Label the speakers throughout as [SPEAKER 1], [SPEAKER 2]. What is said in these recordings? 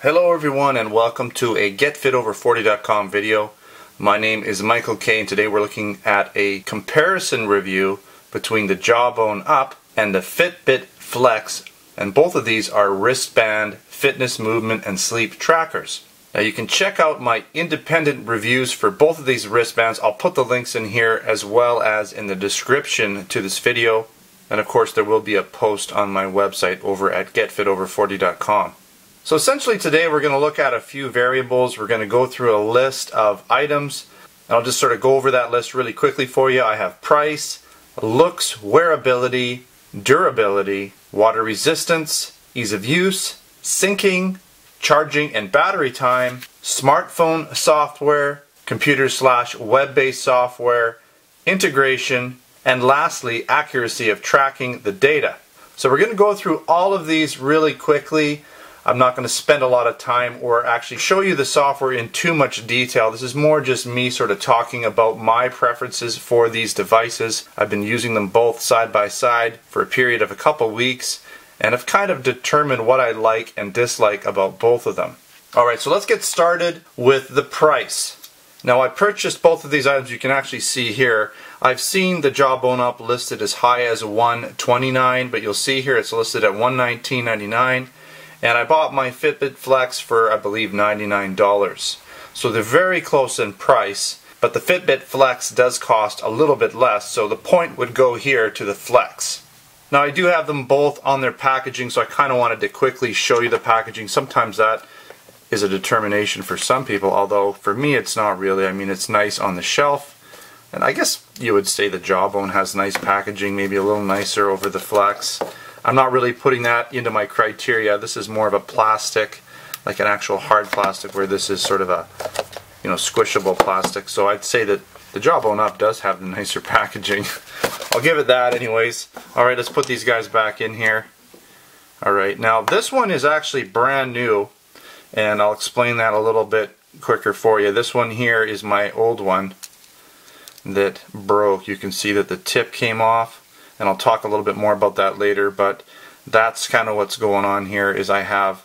[SPEAKER 1] Hello everyone and welcome to a GetFitOver40.com video. My name is Michael K and today we're looking at a comparison review between the Jawbone UP and the Fitbit Flex, and both of these are wristband fitness, movement and sleep trackers. Now you can check out my independent reviews for both of these wristbands. I'll put the links in here as well as in the description to this video, and of course there will be a post on my website over at GetFitOver40.com. So essentially today we're going to look at a few variables. We're going to go through a list of items, and I'll just sort of go over that list really quickly for you. I have price, looks, wearability, durability, water resistance, ease of use, syncing, charging and battery time, smartphone software, computer/web-based software, integration, and lastly accuracy of tracking the data. So we're going to go through all of these really quickly. I'm not going to spend a lot of time or actually show you the software in too much detail. This is more just me sort of talking about my preferences for these devices. I've been using them both side by side for a period of a couple weeks and have kind of determined what I like and dislike about both of them. Alright, so let's get started with the price. Now I purchased both of these items. You can actually see here. I've seen the Jawbone UP listed as high as $129, but you'll see here it's listed at $119.99. And I bought my Fitbit Flex for, I believe, $99. So they're very close in price, but the Fitbit Flex does cost a little bit less, so the point would go here to the Flex. Now I do have them both on their packaging, so I kind of wanted to quickly show you the packaging. Sometimes that is a determination for some people, although for me it's not really. I mean, it's nice on the shelf, and I guess you would say the Jawbone has nice packaging, maybe a little nicer over the Flex. I'm not really putting that into my criteria. This is more of a plastic, like an actual hard plastic, where this is sort of a, squishable plastic. So I'd say that the Jawbone UP does have the nicer packaging. I'll give it that anyways. Alright, let's put these guys back in here. Alright, now this one is actually brand new, and I'll explain that a little bit quicker for you. This one here is my old one that broke. You can see that the tip came off, and I'll talk a little bit more about that later, but that's kind of what's going on here. Is I have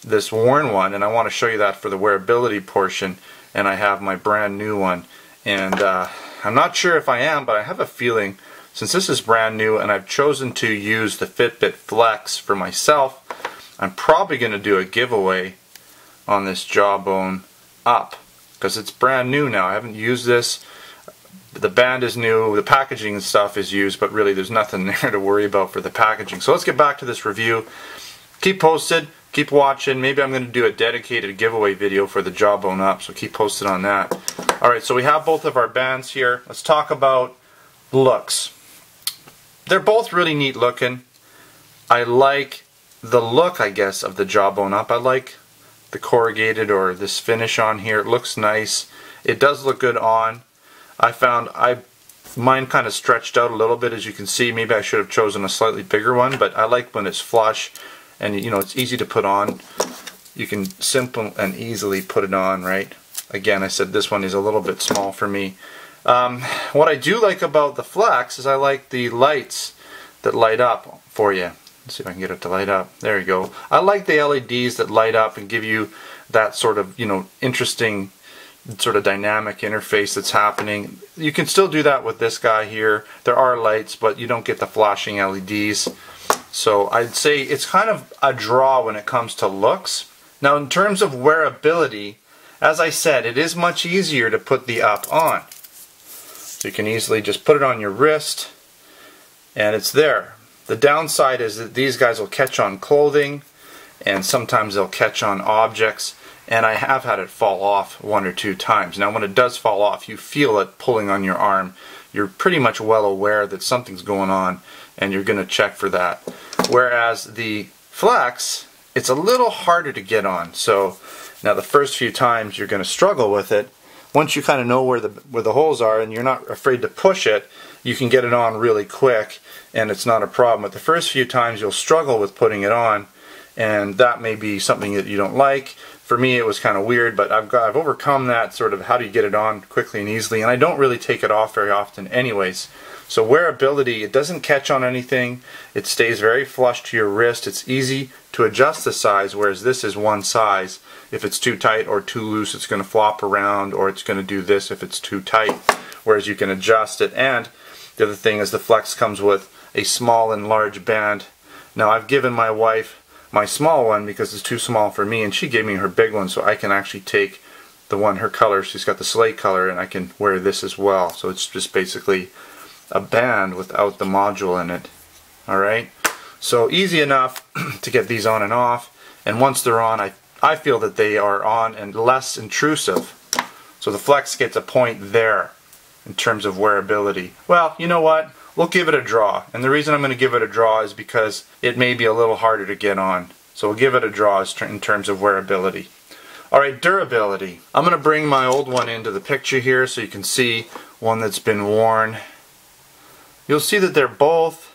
[SPEAKER 1] this worn one, and I want to show you that for the wearability portion, and I have my brand new one, and I'm not sure if I am, but I have a feeling, since this is brand new and I've chosen to use the Fitbit Flex for myself, I'm probably going to do a giveaway on this Jawbone UP, because it's brand new now. I haven't used this. The band is new, the packaging and stuff is used, but really there's nothing there to worry about for the packaging. So let's get back to this review. Keep posted, keep watching. Maybe I'm going to do a dedicated giveaway video for the Jawbone UP, so keep posted on that. Alright, so we have both of our bands here. Let's talk about looks. They're both really neat looking. I like the look, I guess, of the Jawbone UP. I like the corrugated or this finish on here. It looks nice. It does look good on. I found mine kind of stretched out a little bit, as you can see. Maybe I should have chosen a slightly bigger one, but I like when it's flush and it's easy to put on. You can simply and easily put it on, right? Again, I said this one is a little bit small for me. What I do like about the Flex is I like the lights that light up for you. Let's see if I can get it to light up. There you go. I like the LEDs that light up and give you that sort of, interesting sort of dynamic interface that's happening. You can still do that with this guy here. There are lights, but you don't get the flashing LEDs. So I'd say it's kind of a draw when it comes to looks. Now in terms of wearability, as I said, it is much easier to put the UP on. So you can easily just put it on your wrist and it's there. The downside is that these guys will catch on clothing, and sometimes they'll catch on objects. And I have had it fall off 1 or 2 times. Now when it does fall off, you feel it pulling on your arm. You're pretty much well aware that something's going on and you're going to check for that. Whereas the Flex, it's a little harder to get on. So now the first few times you're going to struggle with it. Once you kind of know where the holes are and you're not afraid to push it, you can get it on really quick and it's not a problem. But the first few times you'll struggle with putting it on, and that may be something that you don't like. For me it was kind of weird, but I've overcome that sort of how do you get it on quickly and easily, and I don't really take it off very often anyways. So wearability, it doesn't catch on anything, it stays very flush to your wrist, it's easy to adjust the size, whereas this is one size. If it's too tight or too loose, it's going to flop around, or it's going to do this if it's too tight, whereas you can adjust it. And the other thing is the Flex comes with a small and large band. Now I've given my wife my small one because it's too small for me, and she gave me her big one, so I can actually take the one, her color, she's got the slate color, and I can wear this as well. So it's just basically a band without the module in it. Alright, so easy enough to get these on and off, and once they're on, I feel that they are on and less intrusive. So the Flex gets a point there in terms of wearability. Well, you know what? We'll give it a draw, and the reason I'm going to give it a draw is because it may be a little harder to get on. So we'll give it a draw in terms of wearability. Alright, durability. I'm going to bring my old one into the picture here so you can see one that's been worn. You'll see that they're both,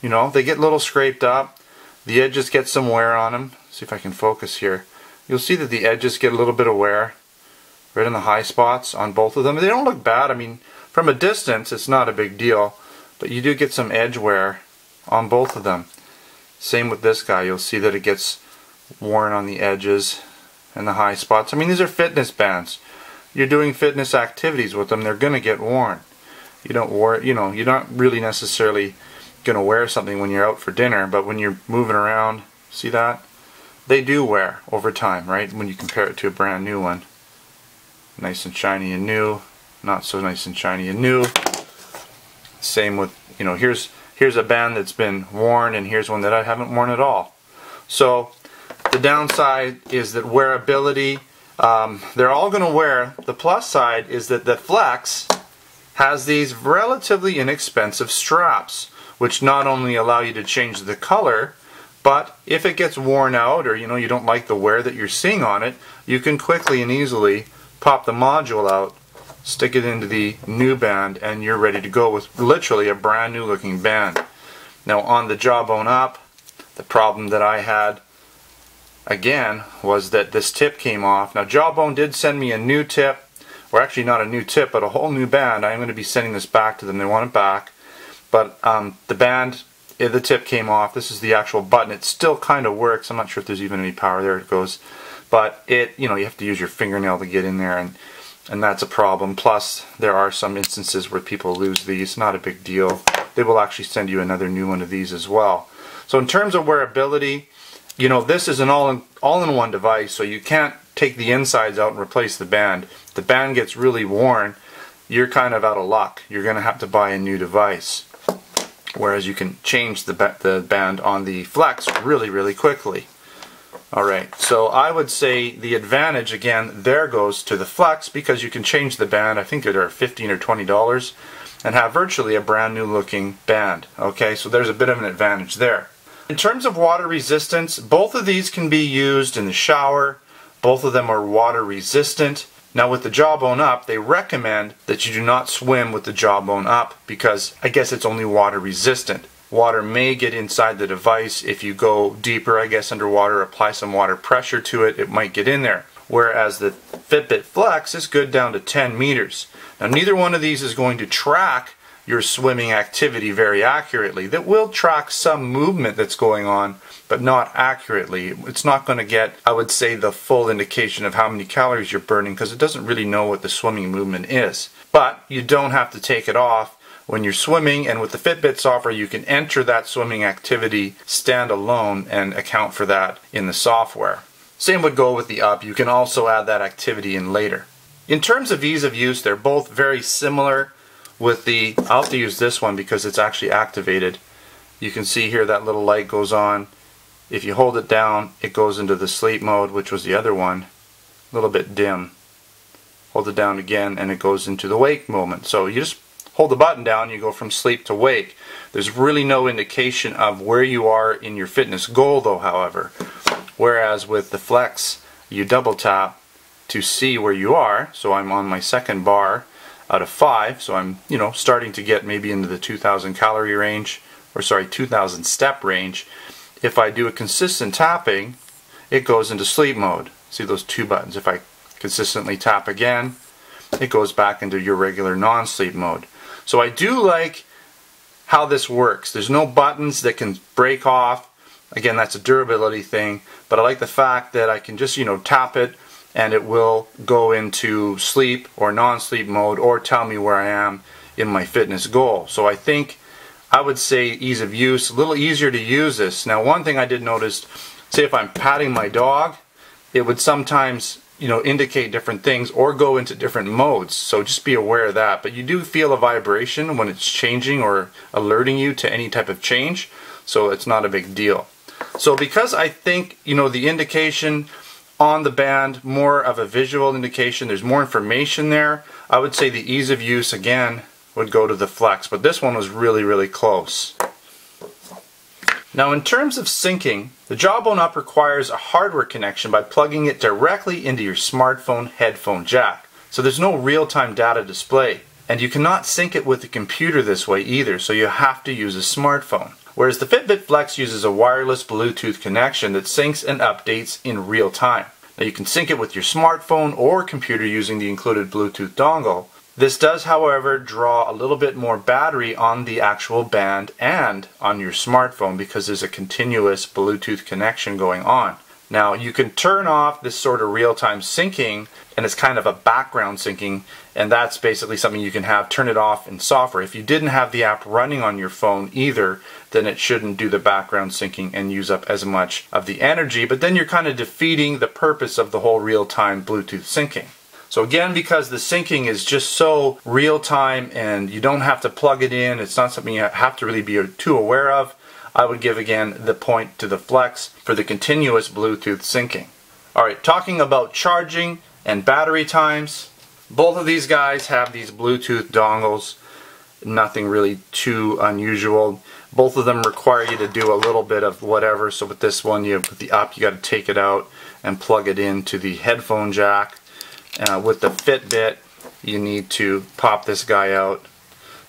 [SPEAKER 1] you know, they get a little scraped up. The edges get some wear on them. See if I can focus here. You'll see that the edges get a little bit of wear right in the high spots on both of them. They don't look bad. I mean, from a distance it's not a big deal, but you do get some edge wear on both of them. Same with this guy. You'll see that it gets worn on the edges and the high spots. I mean, these are fitness bands. You're doing fitness activities with them, they're going to get worn. You don't wear, you know, you're not really necessarily going to wear something when you're out for dinner, but when you're moving around, see that? They do wear over time, right? When you compare it to a brand new one. Nice and shiny and new, not so nice and shiny and new. Same with, you know, here's a band that's been worn, and here's one that I haven't worn at all. So the downside is that wearability, they're all going to wear. The plus side is that the Flex has these relatively inexpensive straps, which not only allow you to change the color, but if it gets worn out, or you know, you don't like the wear that you're seeing on it, you can quickly and easily pop the module out, stick it into the new band, and you're ready to go with literally a brand new looking band. Now on the Jawbone Up, the problem that I had again was that this tip came off. Now Jawbone did send me a new tip, or actually not a new tip, but a whole new band. I'm going to be sending this back to them. They want it back. But the band, the tip came off. This is the actual button. It still kind of works. I'm not sure if there's even any power. There it goes. But it, you know, you have to use your fingernail to get in there, and that's a problem. Plus, there are some instances where people lose these. Not a big deal. They will actually send you another new one of these as well. So in terms of wearability, you know, this is an all-in-one device, so you can't take the insides out and replace the band. If the band gets really worn, you're kind of out of luck. You're going to have to buy a new device. Whereas you can change the band on the Flex really, really quickly. Alright, so I would say the advantage, again, there goes to the Flex, because you can change the band. I think they're $15 or $20 and have virtually a brand new looking band. Okay, so there's a bit of an advantage there. In terms of water resistance, both of these can be used in the shower. Both of them are water resistant. Now with the Jawbone Up, they recommend that you do not swim with the Jawbone Up because I guess it's only water resistant. Water may get inside the device. If you go deeper, I guess, underwater, apply some water pressure to it, it might get in there. Whereas the Fitbit Flex is good down to 10 meters. Now neither one of these is going to track your swimming activity very accurately. That will track some movement that's going on, but not accurately. It's not going to get, I would say, the full indication of how many calories you're burning because it doesn't really know what the swimming movement is. But you don't have to take it off when you're swimming, and with the Fitbit software you can enter that swimming activity standalone and account for that in the software. Same would go with the Up. You can also add that activity in later. In terms of ease of use, they're both very similar. With the, I'll have to use this one because it's actually activated. You can see here that little light goes on. If you hold it down, it goes into the sleep mode, which was the other one. A little bit dim. Hold it down again and it goes into the wake moment. So you just hold the button down, you go from sleep to wake. There's really no indication of where you are in your fitness goal though, however. Whereas with the Flex, you double tap to see where you are. So I'm on my second bar out of 5, so I'm, you know, starting to get maybe into the 2,000 calorie range, or sorry, 2,000 step range. If I do a consistent tapping, it goes into sleep mode. See those two buttons? If I consistently tap again, it goes back into your regular non-sleep mode. So I do like how this works. There's no buttons that can break off. Again, that's a durability thing, but I like the fact that I can just, tap it and it will go into sleep or non-sleep mode or tell me where I am in my fitness goal. So I think I would say ease of use, a little easier to use this. Now, one thing I did notice, say if I'm patting my dog, it would sometimes indicate different things or go into different modes, so just be aware of that. But you do feel a vibration when it's changing or alerting you to any type of change, so it's not a big deal. So because I think the indication on the band, more of a visual indication, there's more information there, I would say the ease of use again would go to the Flex, but this one was really close. Now, in terms of syncing, the Jawbone UP requires a hardware connection by plugging it directly into your smartphone headphone jack. So there's no real-time data display. And you cannot sync it with the computer this way either, so you have to use a smartphone. Whereas the Fitbit Flex uses a wireless Bluetooth connection that syncs and updates in real time. Now, you can sync it with your smartphone or computer using the included Bluetooth dongle. This does, however, draw a little bit more battery on the actual band and on your smartphone because there's a continuous Bluetooth connection going on. Now, you can turn off this sort of real-time syncing, and it's kind of a background syncing, and that's basically something you can turn it off in software. If you didn't have the app running on your phone either, then it shouldn't do the background syncing and use up as much of the energy, but then you're kind of defeating the purpose of the whole real-time Bluetooth syncing. So again, because the syncing is just so real-time and you don't have to plug it in, it's not something you have to really be too aware of, I would give again the point to the Flex for the continuous Bluetooth syncing. Alright, talking about charging and battery times, both of these guys have these Bluetooth dongles, nothing really too unusual. Both of them require you to do a little bit of whatever, so with this one, with the UP, you got to take it out and plug it into the headphone jack. With the Fitbit, you need to pop this guy out.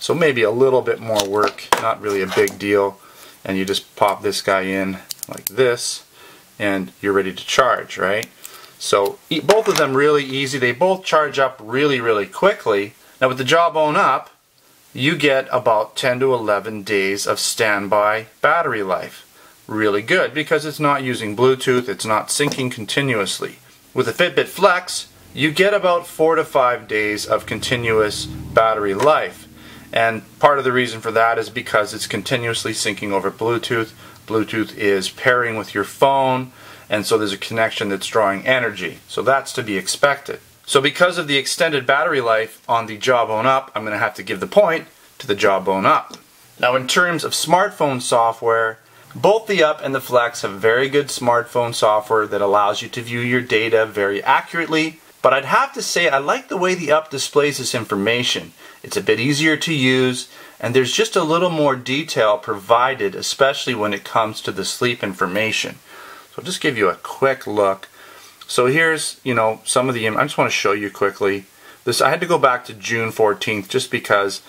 [SPEAKER 1] So maybe a little bit more work, not really a big deal. And you just pop this guy in like this, and you're ready to charge, right? So both of them really easy. They both charge up really quickly. Now with the Jawbone UP, you get about 10 to 11 days of standby battery life. Really good because it's not using Bluetooth, it's not syncing continuously. With the Fitbit Flex, you get about 4 to 5 days of continuous battery life. And part of the reason for that is because it's continuously syncing over Bluetooth. Bluetooth is pairing with your phone, and so there's a connection that's drawing energy. So that's to be expected. So because of the extended battery life on the Jawbone UP, I'm going to have to give the point to the Jawbone UP. Now in terms of smartphone software, both the UP and the Flex have very good smartphone software that allows you to view your data very accurately. But I'd have to say I like the way the UP displays this information. It's a bit easier to use, and there's just a little more detail provided, especially when it comes to the sleep information. So I'll just give you a quick look. So here's, some of the, I just want to show you quickly. I had to go back to June 14th just because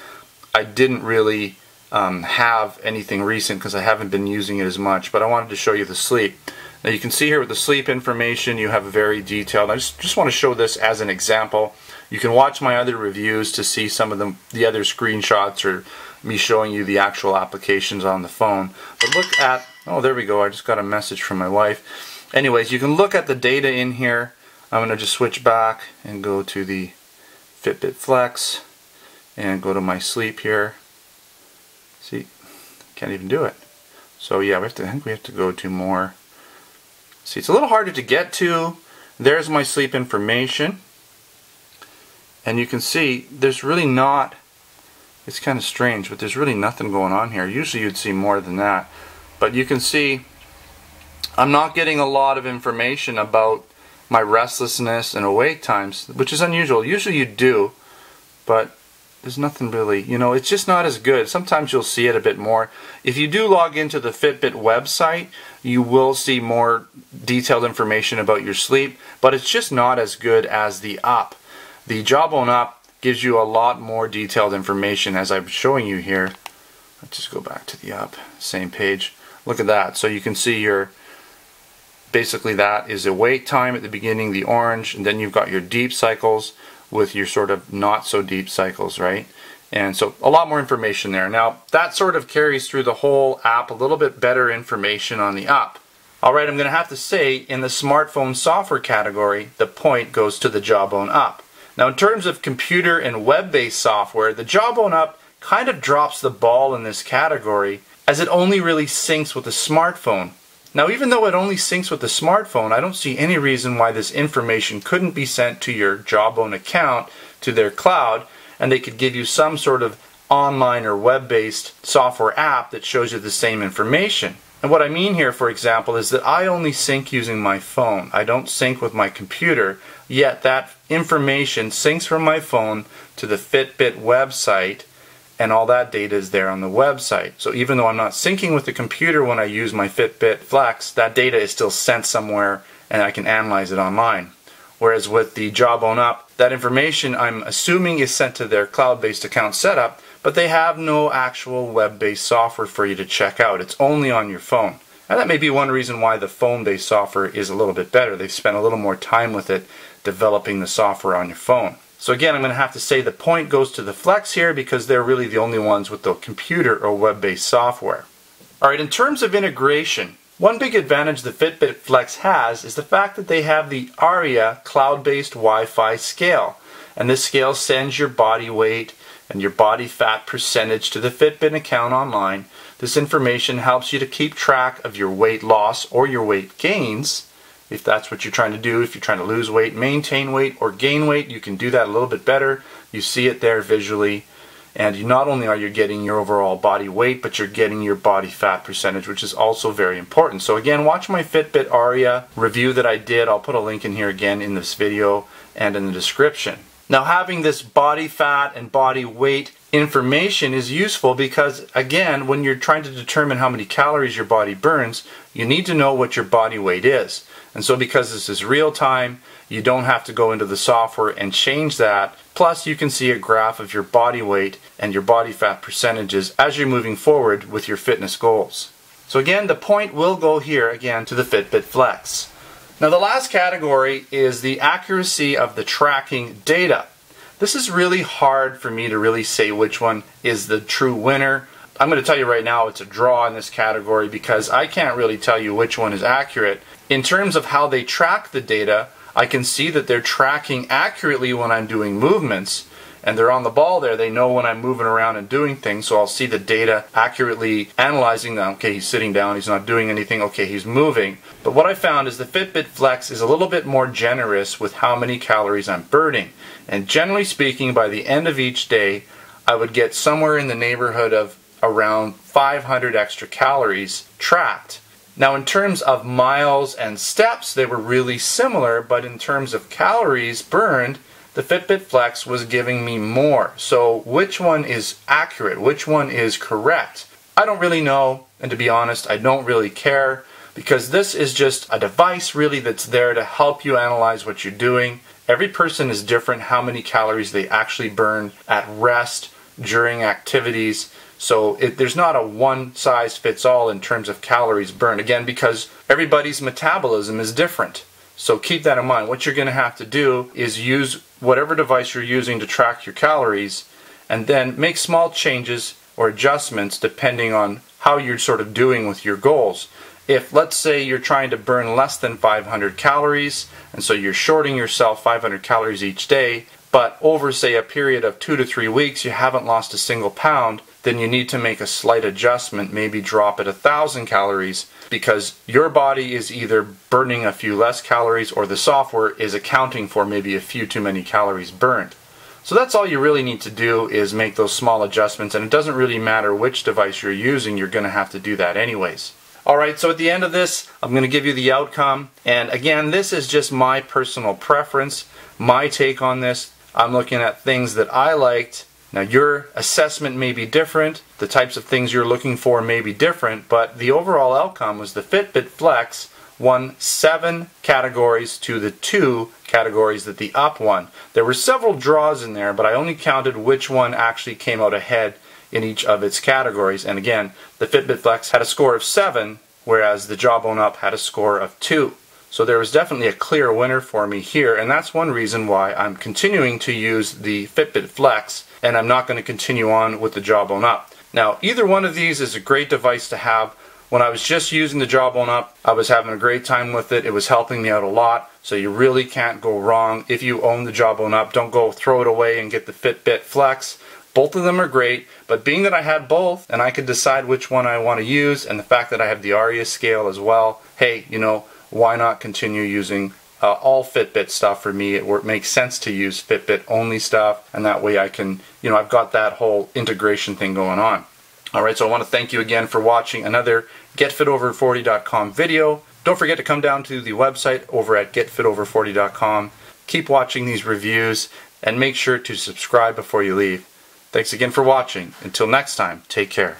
[SPEAKER 1] I didn't really have anything recent because I haven't been using it as much, but I wanted to show you the sleep. Now you can see here with the sleep information you have a very detailed, I just want to show this as an example. You can watch my other reviews to see some of the other screenshots or me showing you the actual applications on the phone. But look at, oh there we go, I just got a message from my wife. Anyways, you can look at the data in here. I'm going to just switch back and go to the Fitbit Flex and go to my sleep here. See, can't even do it. So yeah, I think we have to go to more. See, it's a little harder to get to. There's my sleep information. And you can see there's really not, it's kind of strange, but there's really nothing going on here. Usually you'd see more than that. But you can see I'm not getting a lot of information about my restlessness and awake times, which is unusual. Usually you do, but there's nothing really, it's just not as good. Sometimes you'll see it a bit more. If you do log into the Fitbit website, you will see more detailed information about your sleep, but it's just not as good as the UP. The Jawbone UP gives you a lot more detailed information as I'm showing you here. Let's just go back to the UP, same page. Look at that. So you can see basically that is awake time at the beginning, the orange, and then you've got your deep cycles with your sort of not so deep cycles, right? And so a lot more information there. Now that sort of carries through the whole app, a little bit better information on the Up. Alright, I'm going to have to say in the smartphone software category, the point goes to the Jawbone Up. Now in terms of computer and web-based software, the Jawbone Up kind of drops the ball in this category as it only really syncs with the smartphone. Now even though it only syncs with the smartphone, I don't see any reason why this information couldn't be sent to your Jawbone account to their cloud, and they could give you some sort of online or web-based software app that shows you the same information. And what I mean here, for example, is that I only sync using my phone. I don't sync with my computer, yet that information syncs from my phone to the Fitbit website, and all that data is there on the website. So even though I'm not syncing with the computer when I use my Fitbit Flex, that data is still sent somewhere and I can analyze it online. Whereas with the Jawbone Up, that information I'm assuming is sent to their cloud-based account setup, but they have no actual web-based software for you to check out. It's only on your phone. And that may be one reason why the phone-based software is a little bit better. They've spent a little more time with it developing the software on your phone. So again, I'm going to have to say the point goes to the Flex here because they're really the only ones with the computer or web-based software. Alright, in terms of integration, one big advantage the Fitbit Flex has is the fact that they have the Aria cloud-based Wi-Fi scale. And this scale sends your body weight and your body fat percentage to the Fitbit account online. This information helps you to keep track of your weight loss or your weight gains. If that's what you're trying to do, if you're trying to lose weight, maintain weight, or gain weight, you can do that a little bit better. You see it there visually. And not only are you getting your overall body weight, but you're getting your body fat percentage, which is also very important. So again, watch my Fitbit Aria review that I did. I'll put a link in here again in this video and in the description. Now having this body fat and body weight information is useful because, again, when you're trying to determine how many calories your body burns, you need to know what your body weight is. And so because this is real time, you don't have to go into the software and change that. Plus you can see a graph of your body weight and your body fat percentages as you're moving forward with your fitness goals. So again, the point will go here again to the Fitbit Flex. Now the last category is the accuracy of the tracking data. This is really hard for me to really say which one is the true winner. I'm going to tell you right now it's a draw in this category because I can't really tell you which one is accurate. In terms of how they track the data, I can see that they're tracking accurately when I'm doing movements, and they're on the ball there. They know when I'm moving around and doing things, so I'll see the data accurately analyzing them. Okay, he's sitting down, he's not doing anything, okay, he's moving. But what I found is the Fitbit Flex is a little bit more generous with how many calories I'm burning. And generally speaking, by the end of each day, I would get somewhere in the neighborhood of around 500 extra calories tracked. Now in terms of miles and steps, they were really similar, but in terms of calories burned, the Fitbit Flex was giving me more. So which one is accurate? Which one is correct? I don't really know, and to be honest, I don't really care, because this is just a device really that's there to help you analyze what you're doing. Every person is different how many calories they actually burn at rest, during activities. So there's not a one-size-fits-all in terms of calories burned. Again, because everybody's metabolism is different. So keep that in mind. What you're going to have to do is use whatever device you're using to track your calories, and then make small changes or adjustments depending on how you're sort of doing with your goals. If, let's say, you're trying to burn less than 500 calories, and so you're shorting yourself 500 calories each day, but over, say, a period of 2 to 3 weeks you haven't lost a single pound, then you need to make a slight adjustment, maybe drop it 1,000 calories, because your body is either burning a few less calories or the software is accounting for maybe a few too many calories burned. So that's all you really need to do, is make those small adjustments, and it doesn't really matter which device you're using, you're going to have to do that anyways. Alright, so at the end of this, I'm going to give you the outcome, and again, this is just my personal preference, my take on this. I'm looking at things that I liked. Now your assessment may be different, the types of things you're looking for may be different, but the overall outcome was the Fitbit Flex won 7 categories to the 2 categories that the Up won. There were several draws in there, but I only counted which one actually came out ahead in each of its categories. And again, the Fitbit Flex had a score of 7, whereas the Jawbone Up had a score of 2. So there was definitely a clear winner for me here, and that's one reason why I'm continuing to use the Fitbit Flex, and I'm not going to continue on with the Jawbone UP. Now, either one of these is a great device to have. When I was just using the Jawbone UP, I was having a great time with it. It was helping me out a lot, so you really can't go wrong. If you own the Jawbone UP, don't go throw it away and get the Fitbit Flex. Both of them are great, but being that I had both and I could decide which one I want to use, and the fact that I have the Aria Scale as well, hey, you know, why not continue using all Fitbit stuff for me? It makes sense to use Fitbit only stuff, and that way I can, you know, I've got that whole integration thing going on. Alright, so I want to thank you again for watching another GetFitOver40.com video. Don't forget to come down to the website over at GetFitOver40.com. Keep watching these reviews, and make sure to subscribe before you leave. Thanks again for watching. Until next time, take care.